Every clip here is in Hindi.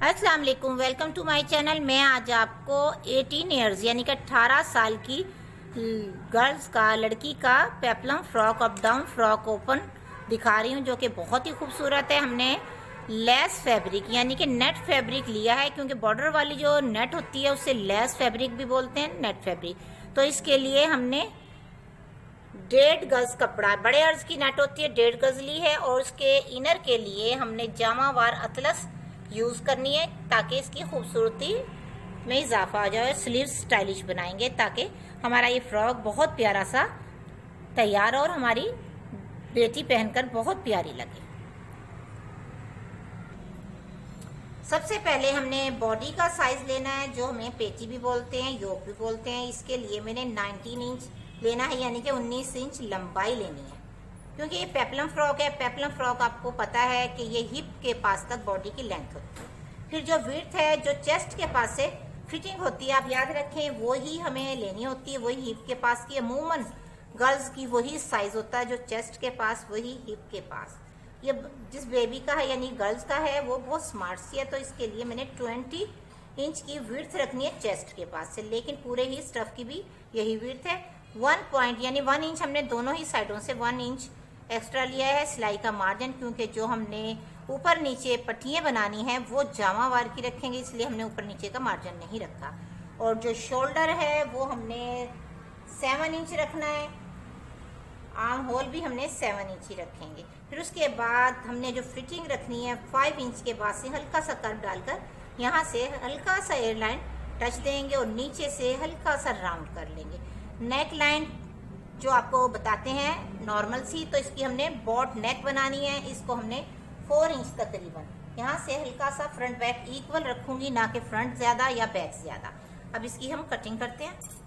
अस्सलाम वालेकुम, वेलकम टू माय चैनल। मैं आज आपको 18 ईयर्स यानी कि 18 साल की गर्ल्स का लड़की का peplum frock up down frock open दिखा रही हूँ, जो कि बहुत ही खूबसूरत है। हमने लेस फैब्रिक यानी कि नेट फैब्रिक लिया है, क्योंकि बॉर्डर वाली जो नेट होती है उससे लेस फैब्रिक भी बोलते हैं, नेट फैब्रिक। तो इसके लिए हमने 1.5 गज कपड़ा, बड़े अर्ज की नेट होती है, 1.5 गज ली है। और उसके इनर के लिए हमने जामावार अतलस यूज करनी है, ताकि इसकी खूबसूरती में इजाफा आ जाए। स्लीव स्टाइलिश बनाएंगे ताकि हमारा ये फ्रॉक बहुत प्यारा सा तैयार और हमारी बेटी पहनकर बहुत प्यारी लगे। सबसे पहले हमने बॉडी का साइज लेना है, जो हमें पेटी भी बोलते हैं, योक भी बोलते हैं। इसके लिए मैंने 19 इंच लेना है, यानी कि 19 इंच लंबाई लेनी है, क्योंकि ये पेप्लम फ्रॉक है। पेप्लम फ्रॉक आपको पता है कि ये हिप के पास तक बॉडी की लेंथ होती है। फिर जो विड्थ है, जो चेस्ट के पास से फिटिंग होती है, आप याद रखें, वो ही हमें लेनी होती है, वही हिप के पास की। अमूमन गर्ल्स की वही साइज होता है, जो चेस्ट के पास वही हिप के पास। ये जिस बेबी का है यानी गर्ल्स का है, वो बहुत स्मार्ट सी है, तो इसके लिए मैंने 20 इंच की विड्थ रखनी है चेस्ट के पास से, लेकिन पूरे ही स्टफ की भी यही विड्थ है। 1 पॉइंट यानी 1 इंच हमने दोनों ही साइडों से 1 इंच एक्स्ट्रा लिया है सिलाई का मार्जिन, क्योंकि जो हमने ऊपर नीचे पट्टियां बनानी है वो जामावार की रखेंगे, इसलिए हमने ऊपर नीचे का मार्जिन नहीं रखा। और जो शोल्डर है वो हमने 7 इंच रखना है, आर्म होल भी हमने 7 इंच ही रखेंगे। फिर उसके बाद हमने जो फिटिंग रखनी है 5 इंच के बाद से हल्का सा कर्व डालकर यहाँ से हल्का सा एयरलाइन टच देंगे और नीचे से हल्का सा राउंड कर लेंगे। नेक लाइन जो आपको बताते हैं नॉर्मल सी, तो इसकी हमने बॉट नेक बनानी है। इसको हमने 4 इंच तकरीबन, यहाँ से हल्का सा फ्रंट बैक इक्वल रखूंगी, ना कि फ्रंट ज्यादा या बैक ज्यादा। अब इसकी हम कटिंग करते हैं।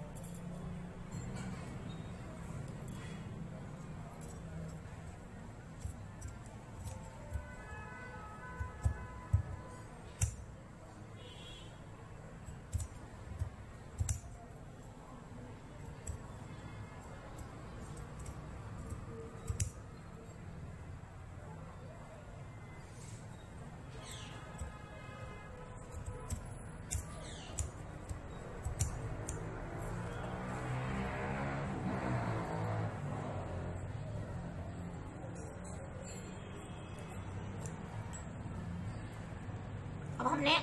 अब हमने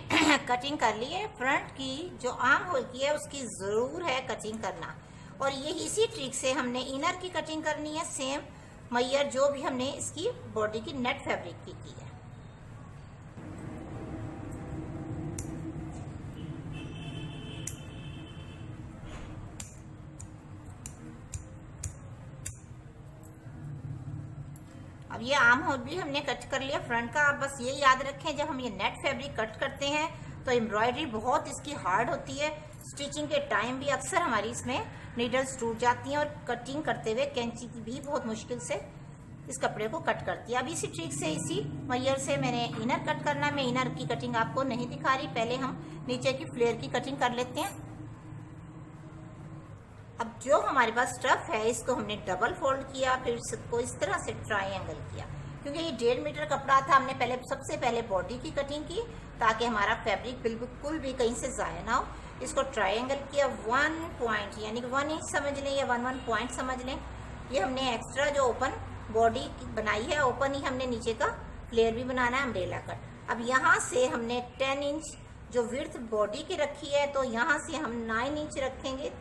कटिंग कर ली है। फ्रंट की जो आर्म होल की है उसकी जरूर है कटिंग करना, और ये इसी ट्रिक से हमने इनर की कटिंग करनी है, सेम मैयर जो भी हमने इसकी बॉडी की नेट फैब्रिक की है। अब ये आर्म होल भी हमने कट कर लिया फ्रंट का। आप बस ये याद रखें, जब हम ये नेट फैब्रिक कट करते हैं तो एम्ब्रॉयडरी बहुत इसकी हार्ड होती है। स्टिचिंग के टाइम भी अक्सर हमारी इसमें नीडल्स टूट जाती हैं, और कटिंग करते हुए कैंची की भी बहुत मुश्किल से इस कपड़े को कट करती है। अब इसी ट्रिक से, इसी मैयर से मैंने इनर कट करना है। मैं इनर की कटिंग आपको नहीं दिखा रही, पहले हम नीचे की फ्लेयर की कटिंग कर लेते हैं। अब जो हमारे पास स्टफ है इसको हमने डबल फोल्ड किया, फिर इसको इस तरह से ट्रायंगल किया, क्योंकि ये 1.5 मीटर कपड़ा था। हमने सबसे पहले बॉडी की कटिंग की, ताकि हमारा फैब्रिक बिल्कुल भी कहीं से जाया ना हो। इसको ट्रायंगल किया 1 पॉइंट यानी कि 1 इंच समझ लें या 1 पॉइंट समझ लें। ये हमने एक्स्ट्रा जो ओपन बॉडी बनाई है, ओपन ही हमने नीचे का फ्लेयर भी बनाना है, अम्ब्रेला कट। अब यहाँ से हमने 10 इंच जो विड्थ बॉडी की रखी है, तो यहाँ से हम 9 इंच रखेंगे,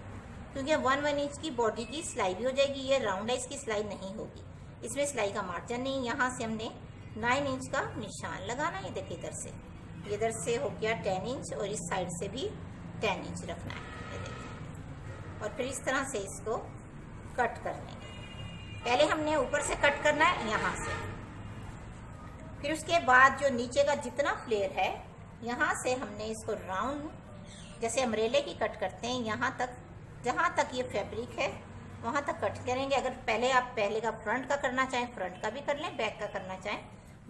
क्योंकि 1 इंच की बॉडी की सिलाई भी हो जाएगी। ये राउंड है, इसकी सिलाई नहीं होगी, इसमें सिलाई का मार्जिन नहीं। यहाँ से हमने 9 इंच का निशान लगाना है। ये देखिए, इधर से हो गया 10 इंच, और इस साइड से भी 10 इंच रखना है, ये देखिए। और फिर इस तरह से इसको कट कर लेंगे। पहले हमने ऊपर से कट करना है यहाँ से, फिर उसके बाद जो नीचे का जितना फ्लेयर है, यहाँ से हमने इसको राउंड जैसे अम्ब्रेले की कट करते हैं, यहाँ तक, जहाँ तक ये फैब्रिक है वहाँ तक कट करेंगे। अगर पहले का फ्रंट का करना चाहें फ्रंट का भी कर लें, बैक का करना चाहें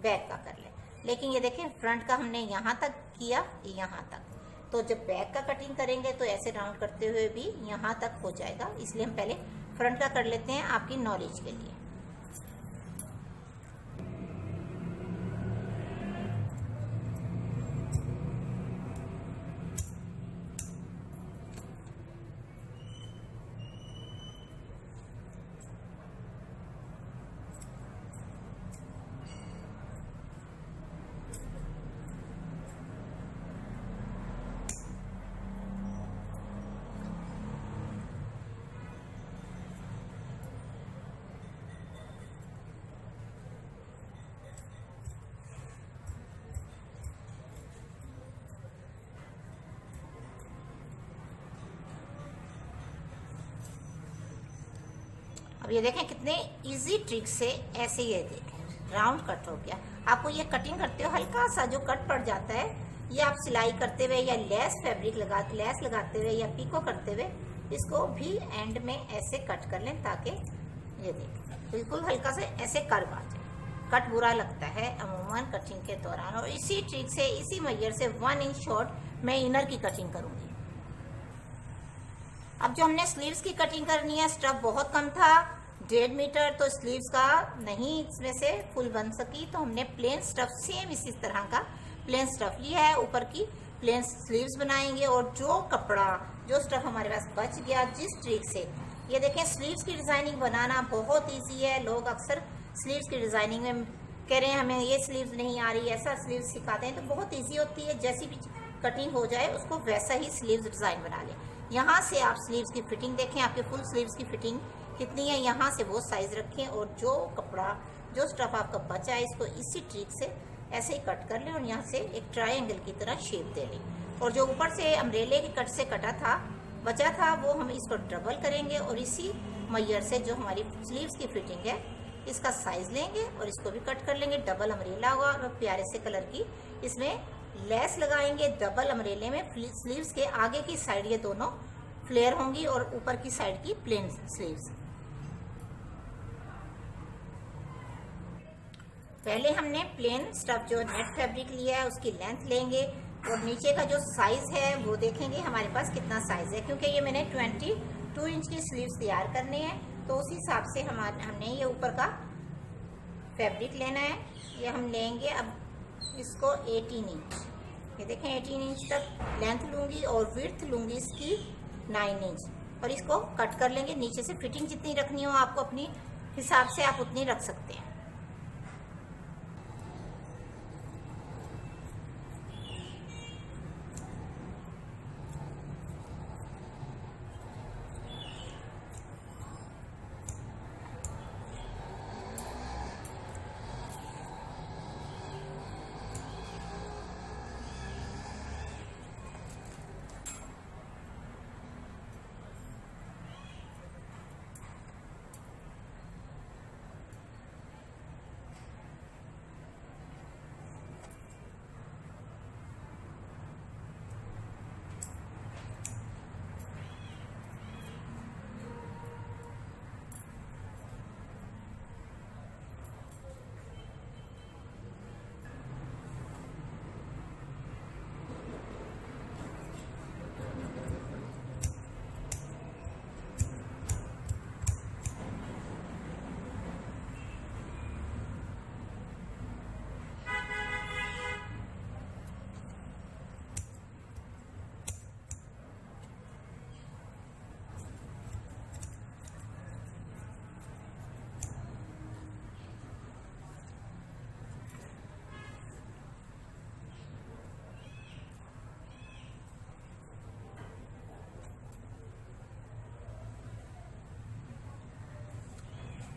बैक का कर लें। लेकिन ये देखें, फ्रंट का हमने यहाँ तक किया, यहाँ तक, तो जब बैक का कटिंग करेंगे तो ऐसे राउंड करते हुए भी यहाँ तक हो जाएगा। इसलिए हम पहले फ्रंट का कर लेते हैं, आपकी नॉलेज के लिए। अब ये देखें कितने इजी ट्रिक से ऐसे ये देखें राउंड कट हो गया। आपको ये कटिंग करते हो हल्का सा जो कट पड़ जाता है, ये आप सिलाई करते हुए या लेस लगाते हुए या पिको करते हुए इसको भी एंड में ऐसे कट कर लें, ताकि ये देखें बिल्कुल हल्का से ऐसे कर्व आ जाए। कट बुरा लगता है अमूमन कटिंग के दौरान। और इसी ट्रिक से, इसी मेजर से 1 इंच शॉर्ट मैं इनर की कटिंग करूंगी। अब जो हमने स्लीव्स की कटिंग करनी है, स्टफ बहुत कम था 1.5 मीटर, तो स्लीव्स का नहीं इसमें से फुल बन सकी, तो हमने प्लेन स्टफ सेम इसी तरह का प्लेन स्टफ लिया है, ऊपर की प्लेन स्लीव्स बनाएंगे। और जो कपड़ा, जो स्टफ हमारे पास बच गया, जिस ट्रिक से, ये देखें स्लीव्स की डिजाइनिंग बनाना बहुत ईजी है। लोग अक्सर स्लीव्स की डिजाइनिंग में कह रहे हैं हमें ये स्लीव्स नहीं आ रही, ऐसा स्लीव्स सिखाते हैं, तो बहुत ईजी होती है। जैसी भी कटिंग हो जाए उसको वैसा ही स्लीव्स डिजाइन बना लें। यहाँ से आप स्लीव्स की फिटिंग देखें, आपके फुल स्लीव्स की फिटिंग कितनी है, यहाँ से वो साइज रखें। और जो कपड़ा, जो स्टफ आपका बचा है, इसको इसी ट्रिक से ऐसे ही कट कर लें और यहाँ से एक ट्रायंगल की तरह शेप दे लें। और जो ऊपर से अम्ब्रेले के कट से कटा था, बचा था, वो हम इसको डबल करेंगे और इसी मेजर से जो हमारी स्लीव्स की फिटिंग है इसका साइज लेंगे और इसको भी कट कर लेंगे। डबल अम्ब्रेला होगा और प्यारे से कलर की इसमें लेस लगाएंगे। डबल अम्ब्रेले में स्लीव्स के आगे की साइड ये दोनों फ्लेयर होंगी और ऊपर की साइड की प्लेन स्लीव्स। पहले हमने प्लेन स्टफ जो नेट फैब्रिक लिया है उसकी लेंथ लेंगे और नीचे का जो साइज है वो देखेंगे हमारे पास कितना साइज है, क्योंकि ये मैंने 22 इंच की स्लीव्स तैयार करने हैं, तो उस हिसाब से हमने ये ऊपर का फैब्रिक लेना है। ये हम लेंगे अब इसको 18 इंच, ये देखें 18 इंच तक लेंथ लूंगी और विड्थ लूंगी इसकी 9 इंच और इसको कट कर लेंगे। नीचे से फिटिंग जितनी रखनी हो आपको अपनी हिसाब से आप उतनी रख सकते हैं।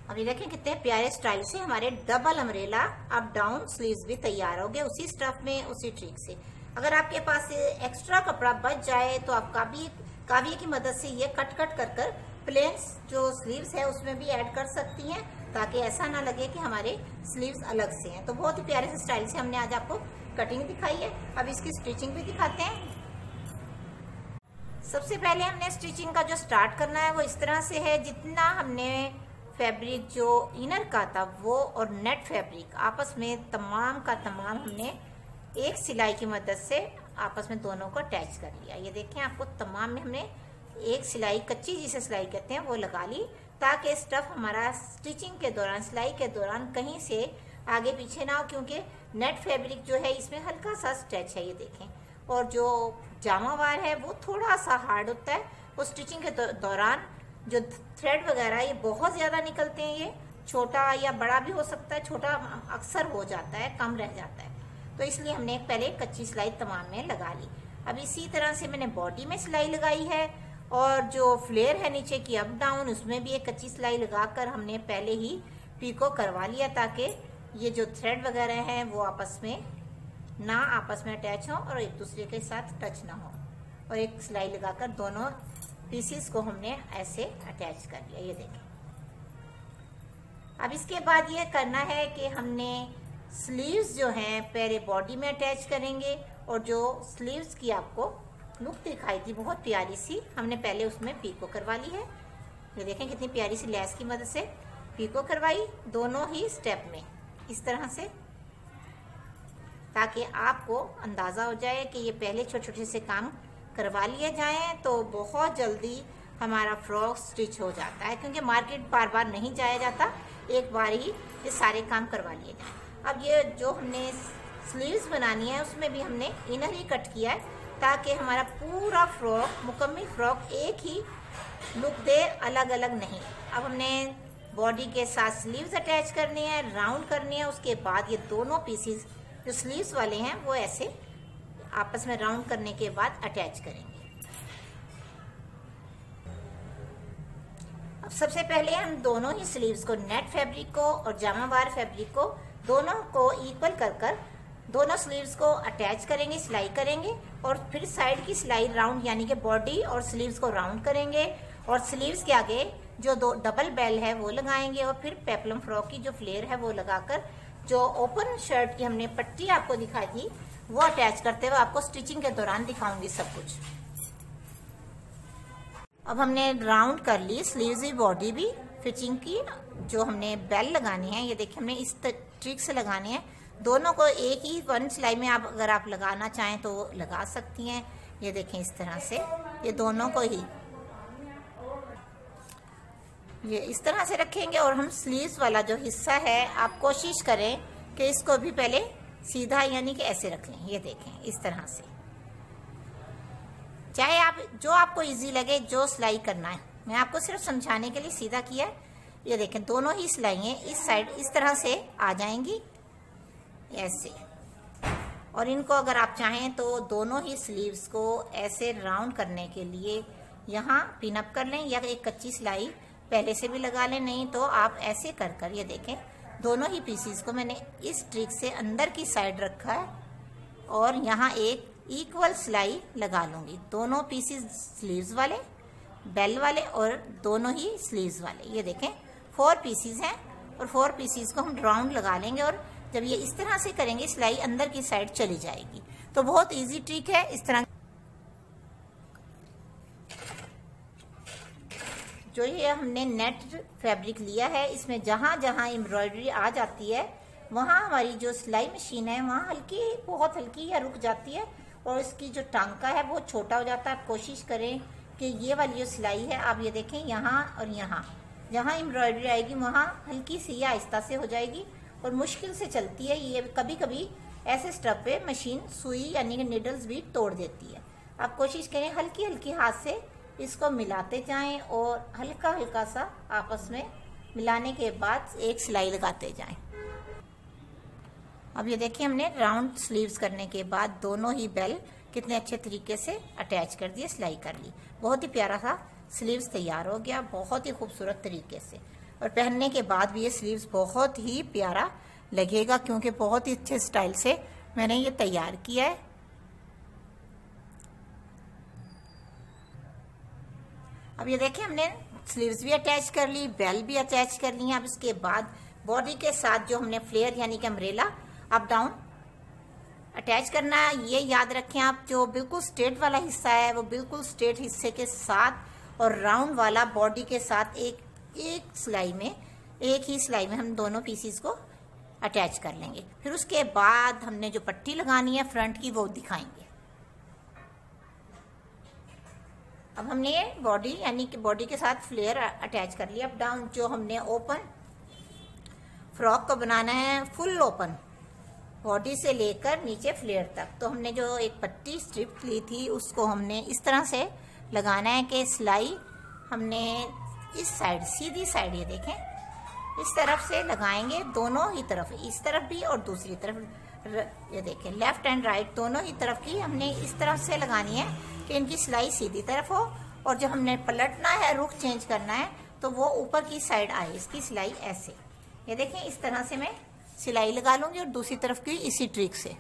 अभी देखें कितने प्यारे स्टाइल से हमारे double umbrella up down sleeves भी तैयार हो गए उसी स्टफ में, उसी ट्रिक से। अगर आपके पास एक्स्ट्रा कपड़ा बच जाए तो आप काविये की मदद से ये कट कर प्लेन जो स्लीव्स है उसमें भी ऐड कर सकती हैं, ताकि ऐसा ना लगे कि हमारे स्लीव्स अलग से हैं। तो बहुत ही प्यारे से स्टाइल से हमने आज आपको कटिंग दिखाई है। अब इसकी स्टिचिंग भी दिखाते हैं। सबसे पहले हमने स्टिचिंग का जो स्टार्ट करना है वो इस तरह से है, जितना हमने फैब्रिक जो इनर का था वो और नेट फैब्रिक आपस में तमाम का तमाम हमने एक सिलाई की मदद से आपस में दोनों को अटैच कर लिया। ये देखें आपको तमाम में हमने एक सिलाई, कच्ची जिसे सिलाई कहते हैं, वो लगा ली, ताकि स्टफ हमारा स्टिचिंग के दौरान, सिलाई के दौरान कहीं से आगे पीछे ना हो, क्योंकि नेट फैब्रिक जो है इसमें हल्का सा स्ट्रेच है, ये देखें। और जो जामा वार है वो थोड़ा सा हार्ड होता है, वो स्टिचिंग के दौरान जो थ्रेड वगैरह ये बहुत ज़्यादा निकलते हैं, ये छोटा या बड़ा भी हो सकता है, छोटा अक्सर हो जाता है, कम रह जाता है, तो इसलिए हमने पहले कच्ची सिलाई तमाम में लगा ली। अब इसी तरह से मैंने बॉडी में सिलाई लगाई है और जो फ्लेयर है नीचे की अप डाउन, उसमें भी एक कच्ची सिलाई लगाकर हमने पहले ही पीको करवा लिया, ताकि ये जो थ्रेड वगैरह हैं वो आपस में अटैच हो और एक दूसरे के साथ टच ना हो। और एक सिलाई लगाकर दोनों पीसीस को हमने ऐसे अटैच कर लिया, ये देखें। अब इसके बाद ये करना है कि हमने स्लीव्स जो हैं पहले बॉडी में अटैच करेंगे, और जो स्लीव्स की आपको लुक दिखाई थी बहुत प्यारी सी, हमने पहले उसमें पीको करवा ली है। ये देखें कितनी प्यारी सी लेस की मदद से पीको करवाई दोनों ही स्टेप में इस तरह से, ताकि आपको अंदाजा हो जाए कि ये पहले छोटे छोटे से काम करवा लिए जाएं तो बहुत जल्दी हमारा फ्रॉक स्टिच हो जाता है, क्योंकि मार्केट बार बार नहीं जाया जाता, एक बार ही ये सारे काम करवा लिए जाएं। अब ये जो हमने स्लीव्स बनानी है उसमें भी हमने इनर ही कट किया है, ताकि हमारा पूरा फ्रॉक मुकम्मल फ्रॉक एक ही लुक दे, अलग अलग नहीं। अब हमने बॉडी के साथ स्लीव्स अटैच करनी है, राउंड करनी है, उसके बाद ये दोनों पीसीस जो स्लीव्स वाले हैं वो ऐसे आपस में राउंड करने के बाद अटैच करेंगे। अब सबसे पहले हम दोनों ही स्लीव्स को, नेट फैब्रिक को और जामावार फैब्रिक को, दोनों को इक्वल कर दोनों स्लीव्स को अटैच करेंगे, सिलाई करेंगे, और फिर साइड की सिलाई राउंड यानी कि बॉडी और स्लीव्स को राउंड करेंगे, और स्लीव्स के आगे जो दो डबल बेल है वो लगाएंगे, और फिर पेप्लम फ्रॉक की जो फ्लेयर है वो लगाकर जो ओपन शर्ट की हमने पट्टी आपको दिखाई थी वो अटैच करते हुए आपको स्टिचिंग के दौरान दिखाऊंगी सब कुछ। अब हमने राउंड कर ली स्लीव्स भी बॉडी भी, फिटिंग की जो हमने बेल लगानी है, ये देखिए हमने इस ट्रिक से लगानी है। दोनों को एक ही वन सिलाई में आप अगर आप लगाना चाहें तो लगा सकती हैं। ये देखें इस तरह से ये दोनों को ही ये इस तरह से रखेंगे, और हम स्लीव्स वाला जो हिस्सा है आप कोशिश करें कि इसको भी पहले सीधा यानी कि ऐसे रख लें। ये देखें इस तरह से, चाहे आप जो आपको इजी लगे जो सिलाई करना है, मैं आपको सिर्फ समझाने के लिए सीधा किया है। ये देखें दोनों ही सिलाइयाँ इस साइड इस तरह से आ जाएंगी ऐसे, और इनको अगर आप चाहें तो दोनों ही स्लीव्स को ऐसे राउंड करने के लिए यहाँ पिन अप कर लें, या एक कच्ची सिलाई पहले से भी लगा लें, नहीं तो आप ऐसे कर ये देखें दोनों ही पीसीस को मैंने इस ट्रिक से अंदर की साइड रखा है, और यहाँ एक इक्वल सिलाई लगा लूंगी। दोनों पीसीस स्लीव्स वाले, बेल वाले और दोनों ही स्लीव्स वाले। ये देखें 4 पीसीस हैं, और 4 पीसीस को हम राउंड लगा लेंगे, और जब ये इस तरह से करेंगे सिलाई अंदर की साइड चली जाएगी। तो बहुत इजी ट्रिक है। इस तरह जो ये हमने नेट फैब्रिक लिया है, इसमें जहां जहां एम्ब्रॉयडरी आ जाती है वहां हमारी जो सिलाई मशीन है वहां हल्की, बहुत हल्की या रुक जाती है, और इसकी जो टांका है वो छोटा हो जाता है। आप कोशिश करें कि ये वाली जो सिलाई है आप ये देखें यहाँ और यहाँ जहाँ एम्ब्रॉयडरी आएगी वहाँ हल्की सी या आहिस्ता से हो जाएगी, और मुश्किल से चलती है। ये कभी कभी ऐसे स्टेप पे मशीन सुई यानी कि निडल्स भी तोड़ देती है। आप कोशिश करें हल्की हल्की हाथ से इसको मिलाते जाएं, और हल्का हल्का सा आपस में मिलाने के बाद एक सिलाई लगाते जाएं। अब ये देखिए हमने राउंड स्लीव्स करने के बाद दोनों ही बेल कितने अच्छे तरीके से अटैच कर दिए, सिलाई कर ली। बहुत ही प्यारा सा स्लीव्स तैयार हो गया, बहुत ही खूबसूरत तरीके से, और पहनने के बाद भी ये स्लीव्स बहुत ही प्यारा लगेगा, क्योंकि बहुत ही अच्छे स्टाइल से मैंने ये तैयार किया है। अब ये देखिए हमने स्लीव्स भी अटैच कर ली, बेल भी अटैच कर ली है। अब इसके बाद बॉडी के साथ जो हमने फ्लेयर यानी कि अम्ब्रेला अप डाउन अटैच करना है। ये याद रखें आप, जो बिल्कुल स्ट्रेट वाला हिस्सा है वो बिल्कुल स्ट्रेट हिस्से के साथ, और राउंड वाला बॉडी के साथ एक सिलाई में, एक ही सिलाई में हम दोनों पीसीस को अटैच कर लेंगे। फिर उसके बाद हमने जो पट्टी लगानी है फ्रंट की वो दिखाएंगे। अब हमने ये बॉडी यानी कि बॉडी के साथ फ्लेयर अटैच कर लिया अप डाउन। जो हमने ओपन फ्रॉक को बनाना है, फुल ओपन बॉडी से लेकर नीचे फ्लेयर तक, तो हमने जो एक पट्टी स्ट्रिप ली थी उसको हमने इस तरह से लगाना है कि सिलाई हमने इस साइड, सीधी साइड ये देखें इस तरफ से लगाएंगे, दोनों ही तरफ, इस तरफ भी और दूसरी तरफ। ये देखें लेफ्ट एंड राइट दोनों ही तरफ की हमने इस तरफ से लगानी है कि इनकी सिलाई सीधी तरफ हो, और जब हमने पलटना है, रुख चेंज करना है, तो वो ऊपर की साइड आए, इसकी सिलाई ऐसे। ये देखें इस तरह से मैं सिलाई लगा लूंगी, और दूसरी तरफ की इसी ट्रिक से।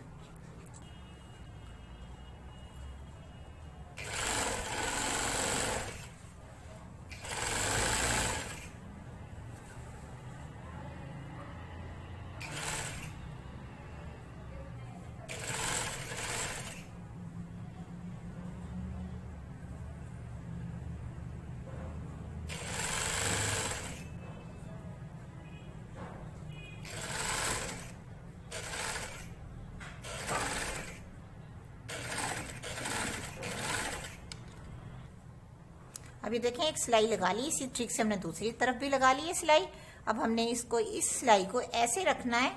अभी देखें एक सिलाई लगा ली, इसी ट्रिक से हमने दूसरी तरफ भी लगा ली है सिलाई। अब हमने इसको इस सिलाई को ऐसे रखना है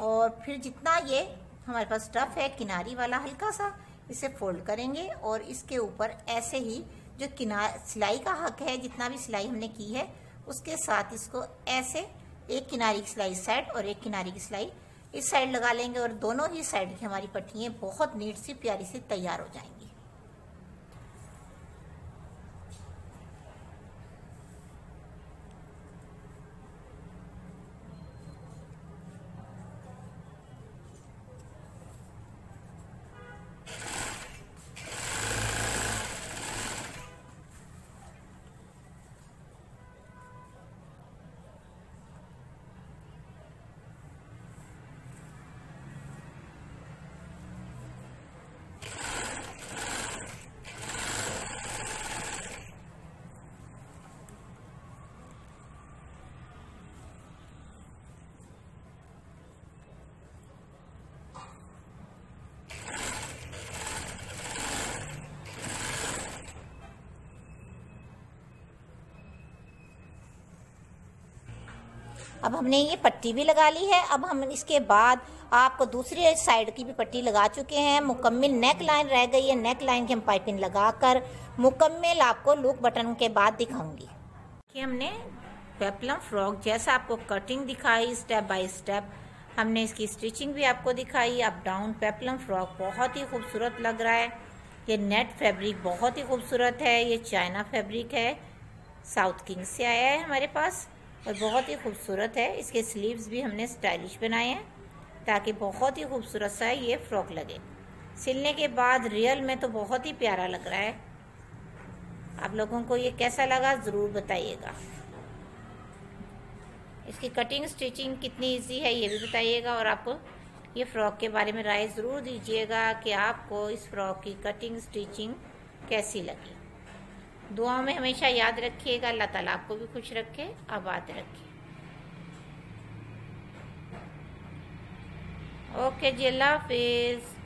और फिर जितना ये हमारे पास स्टफ है किनारी वाला हल्का सा, इसे फोल्ड करेंगे और इसके ऊपर ऐसे ही जो सिलाई का हक है, जितना भी सिलाई हमने की है उसके साथ इसको ऐसे एक किनारी की सिलाई इस साइड और एक किनारी की सिलाई इस साइड लगा लेंगे और दोनों ही साइड की हमारी पट्टियां बहुत नीट सी प्यारी सी तैयार हो जाएंगी। अब हमने ये पट्टी भी लगा ली है। अब हम इसके बाद आपको दूसरी साइड की भी पट्टी लगा चुके हैं। मुकम्मल नेक लाइन रह गई है, नेक लाइन की हम पाइपिंग लगाकर मुकम्मल आपको लूप बटन के बाद दिखाऊंगी कि हमने पेप्लम फ्रॉक जैसा आपको कटिंग दिखाई स्टेप बाय स्टेप, हमने इसकी स्टिचिंग भी आपको दिखाई। अप डाउन पेप्लम फ्रॉक बहुत ही खूबसूरत लग रहा है। ये नेट फैब्रिक बहुत ही खूबसूरत है, ये चाइना फैब्रिक है, साउथ किंग से आया है हमारे पास और बहुत ही खूबसूरत है। इसके स्लीव्स भी हमने स्टाइलिश बनाए हैं ताकि बहुत ही खूबसूरत सा ये फ्रॉक लगे। सिलने के बाद रियल में तो बहुत ही प्यारा लग रहा है। आप लोगों को ये कैसा लगा ज़रूर बताइएगा। इसकी कटिंग स्टिचिंग कितनी इजी है ये भी बताइएगा और आपको ये फ़्रॉक के बारे में राय ज़रूर दीजिएगा कि आपको इस फ्रॉक की कटिंग स्टिचिंग कैसी लगी। दुआओं में हमेशा याद रखिएगा। अल्लाह ताला आपको भी खुश रखे, आबाद रखे। ओके जी, अल्लाह हाफिज़।